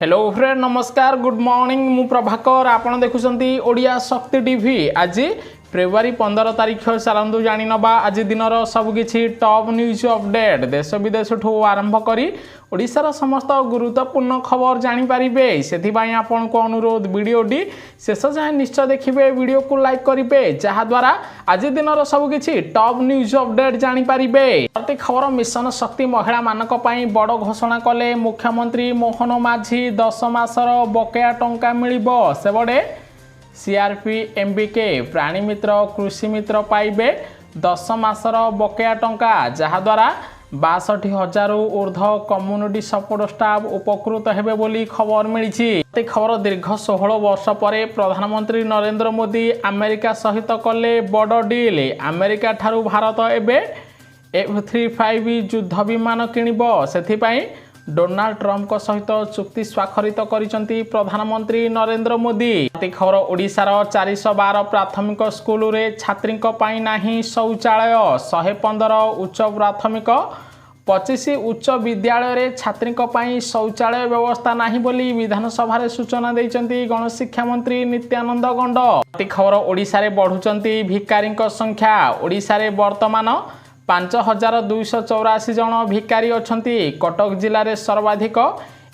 Hello friend नमस्कार good morning मु प्रभाकर आपण देखुछंती ओडिया शक्ति टीवी आज फेब्रुआरी 15 तारिख चलतु जानी नबा आज दिनर सबकि टॉप न्यूज अपडेट देश विदेश ठू आरंभ करी ओडिशार समस्त गुरुत्वपूर्ण खबर जानीपारे से आपण को अनुरोध वीडियोटी शेष जाए निश्चय देखिए वीडियो को लाइक करेंगे जहाद्वारा आज दिनर सबकि टॉप न्यूज अपडेट जानीपारे खबर मिशन शक्ति महिला मानक बड़ घोषणा कले मुख्यमंत्री मोहन माझी 10 मासर बकेया टंका मिलिबो सेबडे सीआरपी एमबीके प्राणी मित्र कृषि मित्र पाइबे 10 मासर बकेया टंका जहाद्वारा 62,000 ऊर्ध कम्युनिटी सपोर्ट स्टाफ उपकृत हेबे बोली खबर मिली। खबर दीर्घ 16 वर्ष पर प्रधानमंत्री नरेंद्र मोदी अमेरिका सहित कले बड़ डील अमेरिका ठारू भारत एबे F-35 युद्ध विमान किणिबो सेथिपाई डोनाल्ड ट्रम्प सहित चुक्ति स्वाक्षरित करिसंती प्रधानमंत्री नरेंद्र मोदी। खबर ओडिशार 412 प्राथमिक स्कूल रे छात्री पाई नाही शौचालय 115 उच्च प्राथमिक 25 उच्च विद्यालय रे छात्री पाई शौचालय व्यवस्था नाही बोली विधानसभा रे सूचना दैचंती गणशिक्षा मंत्री नित्यानंद गंड। खबर ओडिशा रे बढ़ुचंती भिकारी संख्या ओडिशा रे वर्तमान 5,284 जन भिकारी अछंती कटक जिले में सर्वाधिक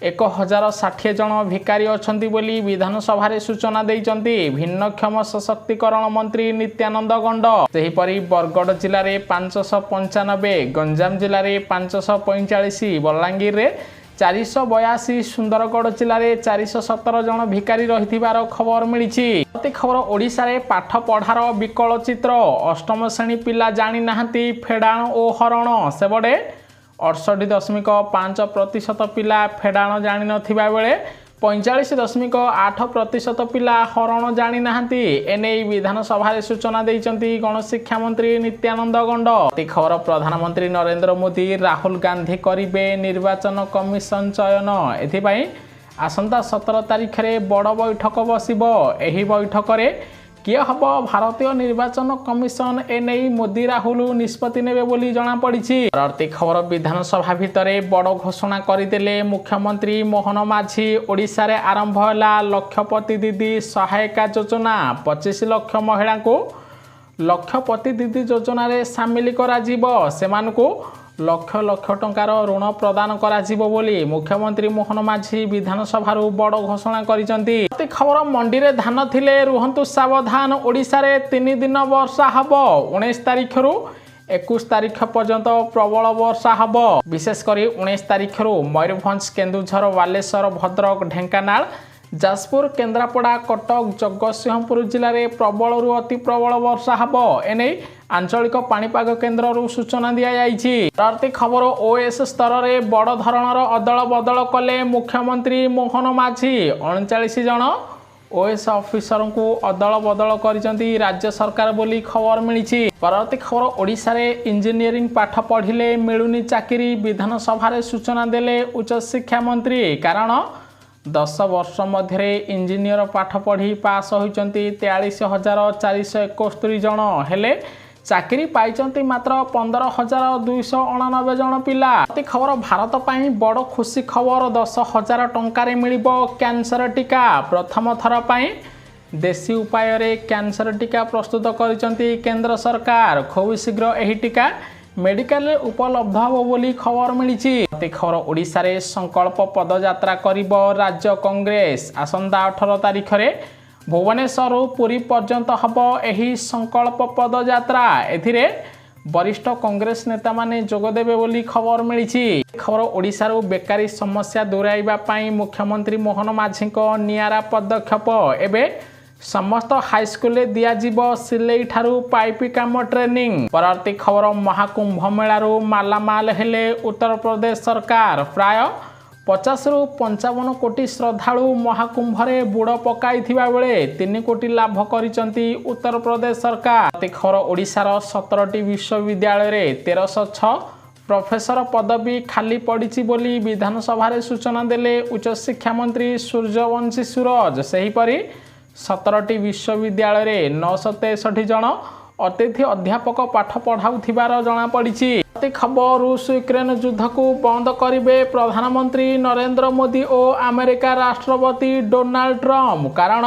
1,060 जन भिकारी अछंती बोली विधानसभा रे सूचना देइचंती भिन्नक्षम सशक्तिकरण मंत्री नित्यानंद गंड। सेहीपरि बरगड़ जिले में 595 गंजाम जिले में 545 बलांगीर रे 482 सुंदरगढ़ जिले में 417 जन भिकारी रहिथिबार खबर मिली। खबर ओडिशा रे पाठ पढ़ार विकल चित्र अष्टम श्रेणी पिला जानी नाहंती फेडाण ओ हरण सेबडे 68.5% पिला फेडाण जानी नथिबा बेले 45.8% पिला हरण जानी नाहंती एने विधानसभा रे सूचना दैचंती गणशिक्षा मंत्री नित्यानंद गंड। खबर प्रधानमंत्री नरेंद्र मोदी राहुल गांधी करिबे निर्वाचन कमिशन चयन एथिपाई आसंता 17 तारिख रे बड़ बैठक बसिबो एही बैठक रे किए हम भारतीय निर्वाचन कमिशन एने मोदी राहुल निष्पत्ति नेबे बोली जना पड़िछि। परवर्ती खबर विधानसभा भितरे बड़ घोषणा करदेले मुख्यमंत्री मोहन माझी ओडिशा रे आरंभ होला लक्षपति दीदी सहायता योजना 25 लाख महिला को लक्षपति दीदी योजना रे शामिल करा जिवो सेमानकु लक्ष लक्ष टंकार ऋण प्रदान करा जिवो बोली मुख्यमंत्री मोहन माझी विधानसभा बड़ घोषणा करिसंती। खबर मंडी रे धान थिले रुहंतु सावधान ओडिशा रे 3 दिन वर्षा हबो 19 तारिख रु 21 तारिख पर्यंत प्रबल वर्षा हबो विशेषकर 19 तारिख रु मयूरभंज केन्दुझर बालेश्वर भद्रक ढेंकानाल जाजपुर केन्द्रापड़ा कटक जगतसिंहपुर जिले में प्रबल रु अति प्रबल वर्षा हबो एने आंचलिक पाणीपाग केन्द्र सूचना दि जाइछि। परवर्ती खबर ओएस स्तर में बड़ धरणर अदल बदल कले मुख्यमंत्री मोहन माझी 39 जन ओएस ऑफिसर को अदल बदल करिसंती राज्य सरकार बोली खबर मिली। परवर्ती खबर ओडिशा रे इंजीनियरिंग पाठ पढ़िले मिलुनी चाकरी विधानसभा रे सूचना देले उच्च शिक्षा मंत्री कारण 10 वर्ष मध्य इंजीनियर पाठ पढ़ी पास होइचंती 43,471 जन हेले चाकरी पाइचंती मात्र 15,289 जन पिला। खबर भारत पाई बड़ खुशी खबर 10,000 टंकार मिलिबो कैंसर टीका प्रथम थर पाई देशी उपाय रे कैंसर टीका प्रस्तुत करिसंती केंद्र सरकार खूब शीघ्र एही टीका मेडिकल उपलब्ध हो बोली खबर मिली। खबर ओडिशा रे संकल्प पदयात्रा करिबो राज्य कांग्रेस आसंता 18 तारिख रे भुवनेश्वर पुरी पर्यंत हबो एही संकल्प पदयात्रा एथिरे वरिष्ठ कांग्रेस नेता माने जोग देबे बोली खबर मिली। खबर ओडिशा रो बेकारी समस्या दूराइबा पाई मुख्यमंत्री मोहन माझी को नियारा पदक्षेप एबे समस्त हाईस्कूल दियाजिबो सिलेई ठारू पाइप काम ट्रेनिंग। परवर्ती खबर महाकुंभ मेलारू मालामाल हेले उत्तर प्रदेश सरकार प्राय 50 रु 55 कोटी श्रद्धालु महाकुंभरे बुड़ पकाई बेले 3 कोटी लाभ करिसंती उत्तर प्रदेश सरकार। खबर ओडिशार 17टी विश्वविद्यालय रे 1306 प्रोफेसर पदवी खाली पड़ी बोली विधानसभा रे सूचना देले उच्च शिक्षा मंत्री सूर्यवंशी सूरज। सेहीपरि 17टी विश्वविद्यालय रे 963 जन अतिथि अध्यापक पाठ पढ़ाउथिबार जना पड़ी। परवर्ती खबर रूस यूक्रेन युद्ध को बंद करेंगे प्रधानमंत्री नरेंद्र मोदी और अमेरिका राष्ट्रपति डोनाल्ड ट्रम्प। कारण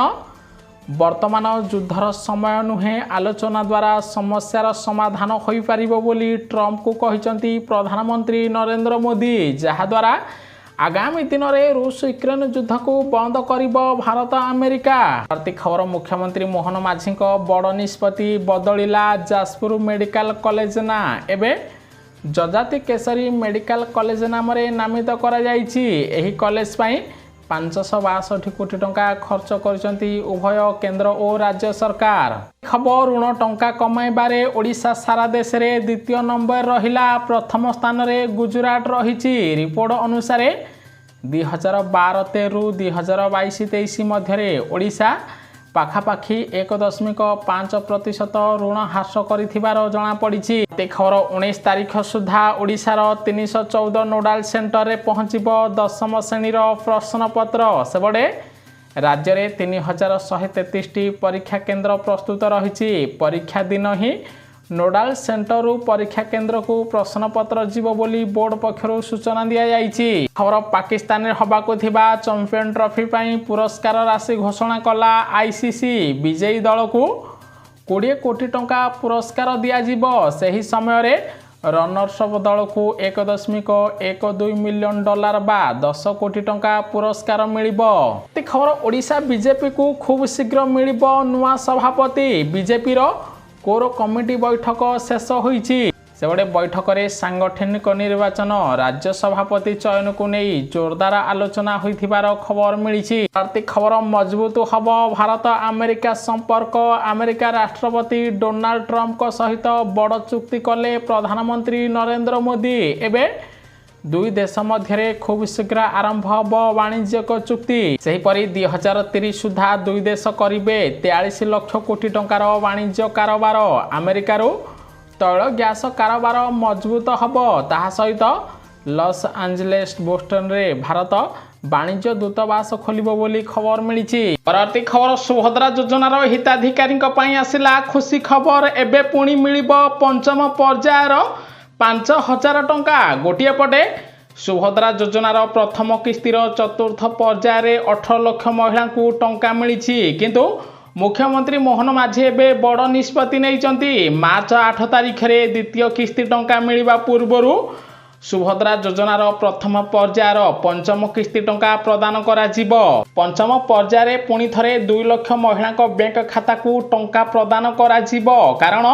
वर्तमान युद्धर समय नुहे आलोचना द्वारा समस्यार समाधान हो पार बोली ट्रम्प को कहते प्रधानमंत्री नरेंद्र मोदी, जहाद्वारा आगामी दिन में रूस यूक्रेन युद्ध को बंद कर भारत अमेरिका। प्रति खबर मुख्यमंत्री मोहन माझी बड़ निष्पत्ति बदलिला जाजपुर मेडिकल कॉलेज ना एबे जजाति केसरी मेडिकल कॉलेज नाम नामित कर कॉलेज 562 कोटी टंका खर्च करछंती उभय केंद्र और राज्य सरकार। खबर ऋण टंका कमाइबारे ओडिशा सारा देश रे द्वितीय नंबर रहिला, प्रथम स्थान रे गुजरात रहिछि। रिपोर्ट अनुसार 2012-13 2022-23 मध्य ओडिशा पाखापाखि 1.5% ऋण ह्रास करिथिबार जणा पड़िछि। खबर 19 तारिख सुधा ओडिशार 314 नोडाल सेंटर रे पहुंचिबो 10म श्रेणीर प्रश्नपत्र। सेबडे राज्य रे 3133 परीक्षा केंद्र प्रस्तुत रहिछि। परीक्षा दिन ही नोडाल सेंटर रु परीक्षा केंद्र को प्रश्नपत्र जीव बोली बोर्ड पक्षरु सूचना दिया जाइछि। खबर पाकिस्तान रे हबाको थिबा चैंपियन ट्रॉफी पई पुरस्कार राशि घोषणा कला आईसीसी। विजयी दल को 20 कोटी टंका पुरस्कार दिया जीव। सही समय रे रनर्स अप दल को 1.12 मिलियन डॉलर बा 10 कोटी टंका पुरस्कार मिलिबो। खबर ओडिशा बीजेपी को खूब शीघ्र मिलिबो नुआ सभापति। बीजेपी रो कोर कमिटी बैठक शेष होईछि। सेबडे बैठक रे सांगठनिक निर्वाचन राज्य सभापति चयन को नहीं जोरदार आलोचना होइथिबार खबर मिलिछि। आर्थिक खबर मजबूत हब भारत अमेरिका संपर्क। अमेरिका राष्ट्रपति डोनाल्ड ट्रम्प को सहित बड़ चुक्ति कले प्रधानमंत्री नरेंद्र मोदी। एबे दुई देश मध्य खूब शीघ्र आरंभ हब वाणिज्यिक चुक्ति। सेहीपरि 2030 सुधा दुई देश करिबे 43 लाख कोटी टंकार वाणिज्य कारोबार। अमेरिकार तैल गैस कारोबार मजबूत हब। ताहा सहित लॉस एंजेलिस बोस्टन रे भारत वाणिज्य दूतावास खोलिबो बोली खबर मिलिछि। परवर्ती खबर सुभद्रा योजनार हिताधिकारी आसिला खुशी खबर। एबे पुणी मिलिबो पंचम पर्यायर 5000 टंका। गोटे पटे सुभद्रा योजनार प्रथम किस्तिर चतुर्थ पर्यायर 18 लाख महिला को टंका मिलिछि। किंतु मुख्यमंत्री मोहन माझी एबे बड़ निष्पत्ति नैचंती। मार्च 8 तारिख रे द्वितीय किस्ती टंका मिलिबा पूर्वरु सुभद्रा योजनार प्रथम पर्यायर पंचम किस्ती टंका प्रदान करा जिवो। पंचम पर्यायर पुणी थरे 2 लाख महिला बैंक खाता को टंका प्रदान करा जिवो। कारण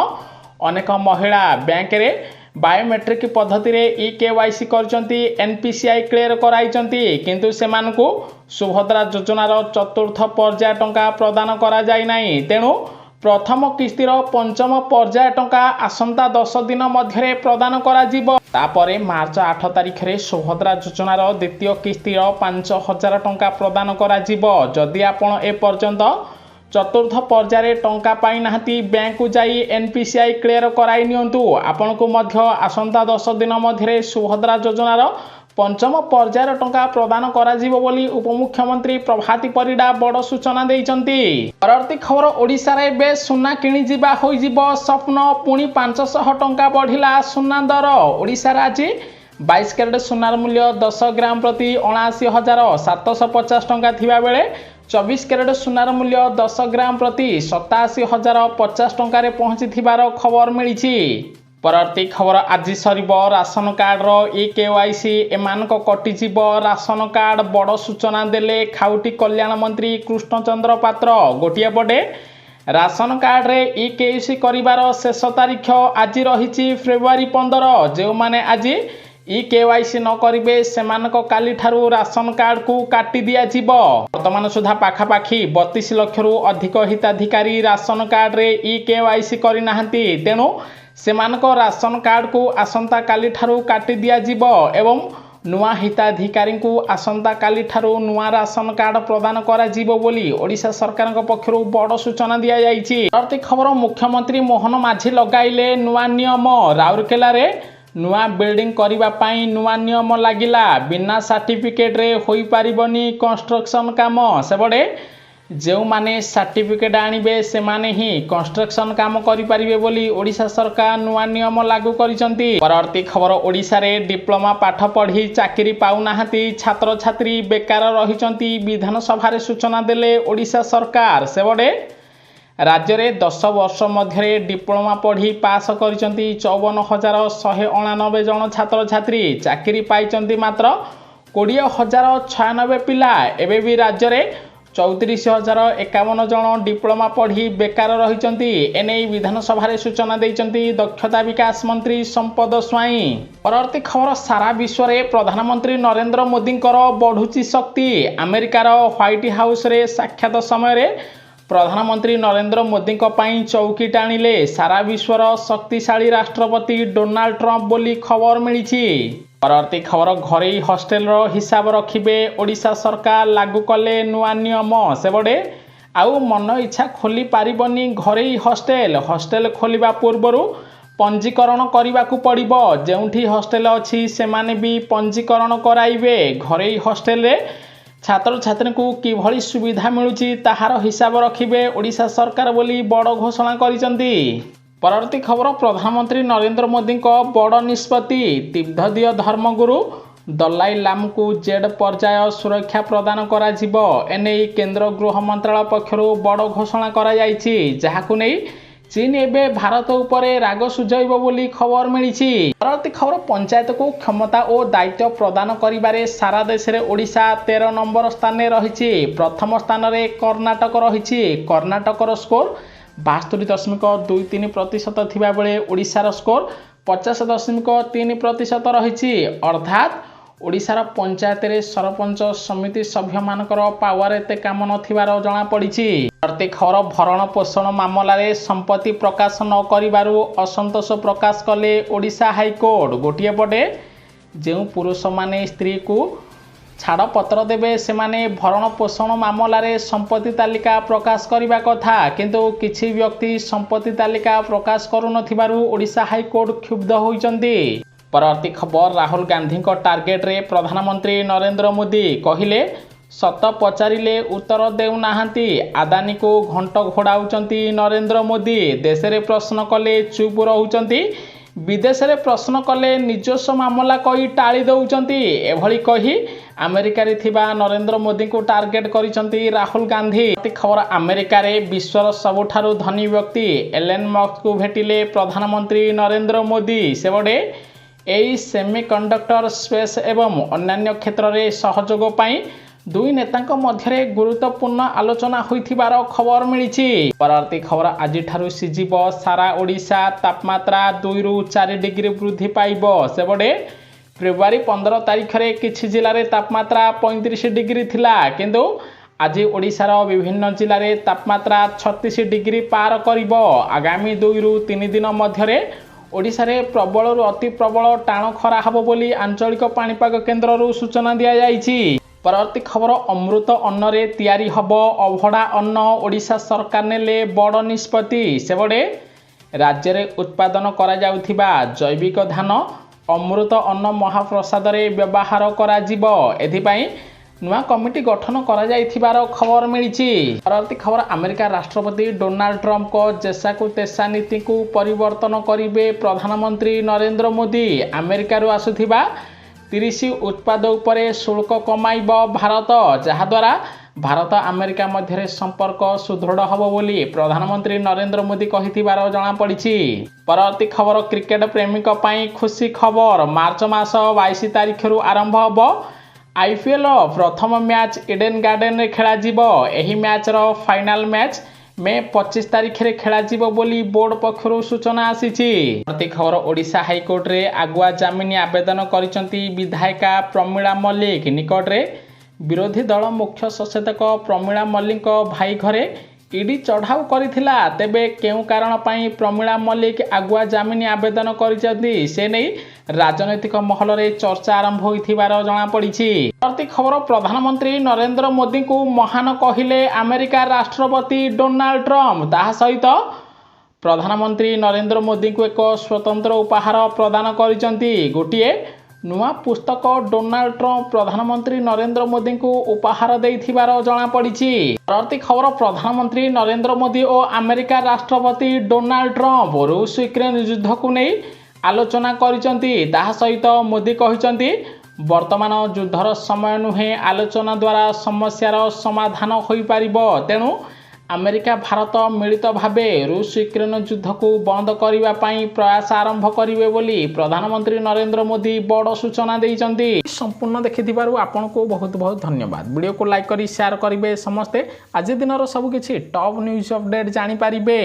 अनेक महिला बैंक रे बायोमेट्रिक पद्धति रे ई-केवाईसी करचंती, एनपीसीआई क्लियर कराइचंती, किंतु सेमानकु सुभद्रा योजनार चतुर्थ पर्याय टंका प्रदान करा जाय नाही। तेणु प्रथम किस्तिर पंचम पर्याय टंका आसंता 10 दिन मध्य प्रदान करा जिवो। तापरे मार्च 8 तारिख रे सुभद्रा योजनार द्वितीय किस्तिर 5000 टंका प्रदान करा जिवो। जदि आपण ए पर्यंत चतुर्थ पर्यायर टंका पाई नाहती बैंक को जाई एनपीसीआई क्लियर कराई नियंतु। आपण को मध्य आसंता 10 दिन मध्य सुभद्रा योजनार पंचम पर्यायर टंका प्रदान करा जिवो बोली उपमुख्यमंत्री प्रभाती परिडा बड़ सूचना देइचंती। परवर्ती खबर ओडिशा रे बे सुना किणी जिबा होई जिवो स्वप्न। पुणी 500 टंका बढ़िला सुना दर। ओडिशा रे आज 22 कैरेट सुनार मूल्य 10 ग्राम प्रति 79750 टंका थिबा बेले 24 कैरेट सुनार मूल्य 10 ग्राम प्रति 87,050 टंका पहुंची थिबार खबर मिलिछि। परवर्ती खबर आज सरीब राशन कार्ड रो ई-केवाईसी एमानक कटिजिब। राशन कार्ड बड़ सूचना देले खाउटी कल्याण मंत्री कृष्णचंद्र पात्र। गोटिए पटे राशन कार्ड रे ई-केवाईसी करिवार शेष तारीख आज रहिछि फेब्रुआरी 15। जो माने आज ई-केवाईसी न करिवे सेमानक काली ठारू राशन कार्ड को काटी दिया जिवो। वर्तमान सुधा पाखापाखि 32 लाख रु अधिक हिताधिकारी राशन कार्ड रे ई-केवाईसी करि नाहंती। तेणु सेमानक राशन कार्ड को आसंता काली ठारू काटी दिया जिवो एवं नुआ हिताधिकारी को आसंता काली ठारू नुआ राशन कार्ड प्रदान करा जिवो बोली ओडिशा सरकार पक्षरु बड़ सूचना दिया जाइछि। प्रति खबर मुख्यमंत्री मोहन माझी लगाइले नुआ नियम। राउरकेला रे नुआ बिल्डिंग करिबा पाई नुआ नियम लागिला। बिना सर्टिफिकेट रे होई पारिबनी कंस्ट्रक्शन काम। सेबडे जो माने सर्टिफिकेट आनिबे से माने ही कंस्ट्रक्शन काम करि परिबे बोली ओडिशा सरकार नुआ नियम लागू करिसंती। परवर्ती खबर ओडिशा रे डिप्लोमा पाठ पढ़ी चाकरी पाउ नाहंती छात्र छात्री बेकार रहिसंती विधानसभा रे सूचना देले ओडिशा सरकार। सेबडे राज्य रे 10 वर्ष मध्य डिप्लोमा पढ़ी पास करिसंती 54,199 जन छात्र छात्री चाकरी पाइचंती मात्र 20,096 पिला। एबे भी राज्य रे 34,051 जन डिप्लोमा पढ़ी बेकार रहिचंती। एने विधानसभा रे सूचना देइचंती दक्षता विकास मंत्री संपद स्वाई। परवर्ती खबर सारा विश्व रे प्रधानमंत्री नरेंद्र मोदी बढ़ुची शक्ति। अमेरिकार व्हाइट हाउस रे साक्षात समय रे प्रधानमंत्री नरेंद्र मोदी चौकी टाणिले सारा विश्वर शक्तिशाली राष्ट्रपति डोनाल्ड ट्रंप बोली खबर मिली। परवर्ती खबर घरे हॉस्टेल हिसाब रखिबे ओडिशा सरकार लागू कले नुआ नियम। सेबडे आउ मन इच्छा खोली पारिबनी घरे हॉस्टेल। हॉस्टेल खोलिबा पूर्वरु पंजीकरण करबाकू पड़िबो। जेउठी हॉस्टेल अछि सेमाने भी पंजीकरण कराइबे। घरे हॉस्टेल रे छात्र छात्री को किभली सुविधा मिलुची ताहार हिसाब रखिबे ओडिशा सरकार बोली बड़ घोषणा करिसंती। परवर्ती खबर प्रधानमंत्री नरेंद्र मोदी बड़ निष्पत्ति। तिब्बतीय धर्मगुरु दलाई लामा को जेड पर्याय सुरक्षा प्रदान करा जिवो। एने केंद्र गृह मंत्रालय पक्षरु बड़ घोषणा करा जायछि जाहाकु नै चीन एबे भारत उपरे राग सुझाइबो बोली खबर मिली। परवर्ती खबर पंचायत को क्षमता और दायित्व प्रदान करिबारे सारा देश रे ओडिशा 13 नंबर स्थान रे रहिछि। प्रथम स्थान रे कर्णाटक रहिछि। कर्णाटकर स्कोर 72.23% थिबा बेले ओडिशार स्कोर 50.3% रहिछि। अर्थात ओडिशार पंचायत रे सरपंच समिति सभ्य मानकर पावर एते काम नथिबार जणा पड़िछि। प्रति खबर भरण पोषण मामला रे संपत्ति प्रकाश न करिबारु असंतोष प्रकाश कले ओडिशा हाईकोर्ट। गोटिए पटे जो पुरुष माने स्त्री को छाड़ पत्र देवे से माने भरण पोषण मामला रे संपत्ति तालिका प्रकाश करने कथा किंतु किछि व्यक्ति संपत्ति तालिका प्रकाश करुनथिबारु ओडिशा हाईकोर्ट क्षुब्ध होइचंती। परवर्ती खबर राहुल गांधी को टार्गेट रे प्रधानमंत्री नरेंद्र मोदी कहिले सत पचारिले उत्तर देउ नाहंती। आदानी को घंट घोड़ाउचंती नरेंद्र मोदी। देश रे प्रश्न कले चुप रहउचंती। विदेश रे प्रश्न कले निजस्व मामला कही टाली दउचंती। एभली कही अमेरिका रे थिबा नरेंद्र मोदी को टार्गेट करिसंती राहुल गांधी। खबर अमेरिका रे विश्वर सबुठारु धनी व्यक्ति एलन मस्क को भेटिले प्रधानमंत्री नरेंद्र मोदी। सेबडे एई सेमीकंडक्टर स्पेस एवं अन्य क्षेत्र रे सहयोग पाई दुई नेतांक मध्यरे गुरुत्वपूर्ण आलोचना होइथिबार खबर मिली। परवर्ती खबर आज ठारू सिजिब सारा ओडिशा तापमात्रा 2 रु 4 डिग्री वृद्धि पाइब। सेबडे फेब्रुआरी 15 तारिख रे किछि जिल्ला रे तापमात्रा 35 डिग्री थिला किंतु आज ओडिशार विभिन्न जिल्ला रे तापमात्रा 36 डिग्री पार करिब। आगामी 2 रु 3 दिन मध्यरे ओडिशा रे प्रबल रु अति प्रबल टाण खरा हबो बोली आंचलिक पाणीपाग केन्द्र रु सूचना दिया जायछि। परवर्ती खबर अमृत अन्न रे तैयारी हब अभड़ा अन्न ओडिशा सरकार नेले बड़ निष्पत्ति। सेबडे राज्य रे उत्पादन करा जाउथिबा जैविक धान अमृत अन्न महाप्रसाद रे व्यवहार करा जिवो। एथिपाई नुआ कमिटी गठन करा जाइथिबार खबर मिली। परवर्ती खबर अमेरिका राष्ट्रपति डोनाल्ड ट्रंप को जेसा को तेसा नीति को परिवर्तन करिवे प्रधानमंत्री नरेंद्र मोदी। अमेरिका रु आसुथिबा 30 उत्पाद उपरे शुल्क कमाइब भारत जहाद्वारा भारत अमेरिका मध्य संपर्क सुदृढ़ हब बोली प्रधानमंत्री नरेंद्र मोदी कहिथिबार जणा पड़िछि। परवर्ती खबर क्रिकेट प्रेमी पई खुशी खबर मार्च मास 22 तारिख रु आरंभ हब आईपीएल प्रथम मैच इडेन गार्डन रे खेला जिवो। एही मैच रो फाइनल मैच मे 25 तारिख रे खेला जिवो बोली बोर्ड पक्षरु सूचना आसीछि। प्रति खबर ओडिशा हाईकोर्ट रे आगुआ जामिन आवेदन करिसंती विधायिका प्रमीला मल्लिक। निकट रे विरोधी दल मुख्य सचेतक प्रमीला मल्लिक भाई घरे ईडी चढ़ाऊ करथिला। तेबे केउ कारण पई प्रमीला मल्लिक आगुआ जामिन आवेदन करिसंती से नै राजनैतिक महल रे चर्चा आरंभ होइथिबार जणा पड़िछि। प्रति खबर प्रधानमंत्री नरेंद्र मोदी को महान कहिले अमेरिका राष्ट्रपति डोनाल्ड ट्रंप। ताहा सहित प्रधानमंत्री नरेंद्र मोदी को एक स्वतंत्र उपहार प्रदान करिसंती। गोटिए ନୂଆ ପୁସ୍ତକ ଡୋନାଲ୍ଡ ଟ୍ରମ୍ପ ପ୍ରଧାନମନ୍ତ୍ରୀ ନରେନ୍ଦ୍ର ମୋଦିଙ୍କୁ ଉପହାର ଦେଇଥିବାର ଜଣାପଡ଼ିଛି। ପରବର୍ତ୍ତୀ ଖବର ପ୍ରଧାନମନ୍ତ୍ରୀ ନରେନ୍ଦ୍ର ମୋଦି ଓ ଆମେରିକା ରାଷ୍ଟ୍ରପତି ଡୋନାଲ୍ଡ ଟ୍ରମ୍ପ ରୁଷ ୟୁକ୍ରେନ ଯୁଦ୍ଧକୁ ନେଇ ଆଲୋଚନା କରିଛନ୍ତି। ତାହା ସହିତ ମୋଦି କହିଛନ୍ତି ବର୍ତ୍ତମାନ ଯୁଦ୍ଧର ସମୟ ନୁହେଁ, ଆଲୋଚନା ଦ୍ୱାରା ସମସ୍ୟାର ସମାଧାନ ହୋଇପାରିବ। ତେଣୁ ଆମେରିକା ଭାରତ ମିଳିତ ଭାବେ ରୁଷ ୟୁକ୍ରେନ ଯୁଦ୍ଧକୁ ବନ୍ଦ କରିବା ପାଇଁ ପ୍ରୟାସ ଆରମ୍ଭ କରିବେ ବୋଲି ପ୍ରଧାନମନ୍ତ୍ରୀ ନରେନ୍ଦ୍ର ମୋଦି ବଡ଼ ସୂଚନା ଦେଇଛନ୍ତି। ସମ୍ପୂର୍ଣ୍ଣ ଦେଖିଥିବାରୁ ଆପଣଙ୍କୁ ବହୁତ ବହୁତ ଧନ୍ୟବାଦ। ଭିଡ଼ିଓକୁ ଲାଇକ୍ କରି ସେୟାର କରିବେ ସମସ୍ତେ। ଆଜି ଦିନର ସବୁକିଛି ଟପ୍ ନ୍ୟୁଜ୍ ଅପଡେଟ୍ ଜାଣିପାରିବେ।